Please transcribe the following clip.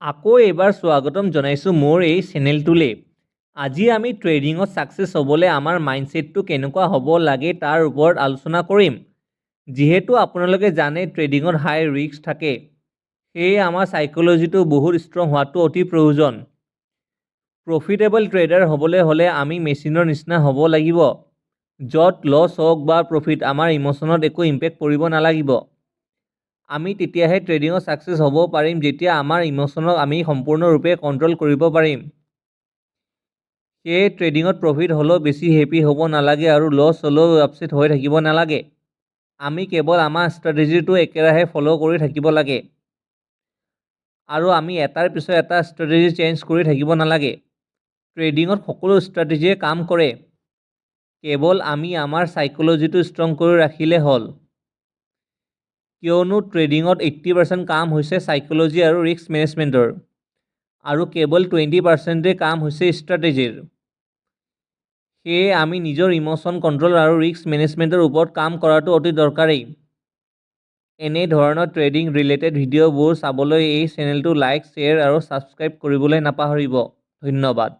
আকৌ এবাৰ স্বাগতম জনাইছোঁ মোৰ এই চেনেলটোলৈ। আজি আমি ট্ৰেডিঙত ছাকচেছ হ'বলৈ আমাৰ মাইণ্ডছেটটো কেনেকুৱা হ'ব লাগে তাৰ ওপৰত আলোচনা কৰিম। যিহেতু আপোনালোকে জানে ট্ৰেডিঙত হাই ৰিস্ক থাকে, সেয়ে আমাৰ সাইকোলজিটো বহুত ষ্ট্ৰং হোৱাটো অতি প্ৰয়োজন। প্ৰফিটেবল ট্ৰেডাৰ হ'বলৈ হ'লে আমি মেচিনৰ নিচিনা হ'ব লাগিব, য'ত লছ হওক বা প্ৰফিট আমাৰ ইম'শ্যনত একো ইম্পেক্ট পৰিব নালাগিব। আমি তেতিয়াহে ট্ৰেডিঙত ছাকচেছ হ'ব পাৰিম যেতিয়া আমাৰ ইম'শ্যনক আমি সম্পূৰ্ণৰূপে কণ্ট্ৰল কৰিব পাৰিম। সেয়ে ট্ৰেডিঙত প্ৰফিট হ'লেও বেছি হেপী হ'ব নালাগে আৰু লছ হ'লেও আপছেট হৈ থাকিব নালাগে। আমি কেৱল আমাৰ ষ্ট্ৰেটেজিটো একেৰাহে ফ'ল' কৰি থাকিব লাগে। আৰু আমি এটাৰ পিছত এটা ষ্ট্ৰেটেজি চেঞ্জ কৰি থাকিব নালাগে। ট্ৰেডিঙত সকলো ষ্ট্ৰেটেজিয়ে কাম কৰে, কেৱল আমি আমাৰ সাইকোলজিটো ষ্ট্ৰং কৰি ৰাখিলে হ'ল। কিয়নো ট্ৰেডিঙত 80% কাম হৈছে সাইকোলজি আৰু ৰিস্ক মেনেজমেণ্টৰ, আৰু কেৱল 20%হে কাম হৈছে ষ্ট্ৰেটেজিৰ। সেয়ে আমি নিজৰ ইম'শ্যন কণ্ট্ৰল আৰু ৰিস্ক মেনেজমেণ্টৰ ওপৰত কাম কৰাটো অতি দৰকাৰী। এনে ধৰণৰ ট্ৰেডিং ৰিলেটেড ভিডিঅ'বোৰ চাবলৈ এই চেনেলটো লাইক, শ্বেয়াৰ আৰু ছাবস্ক্ৰাইব কৰিবলৈ নাপাহৰিব। ধন্যবাদ।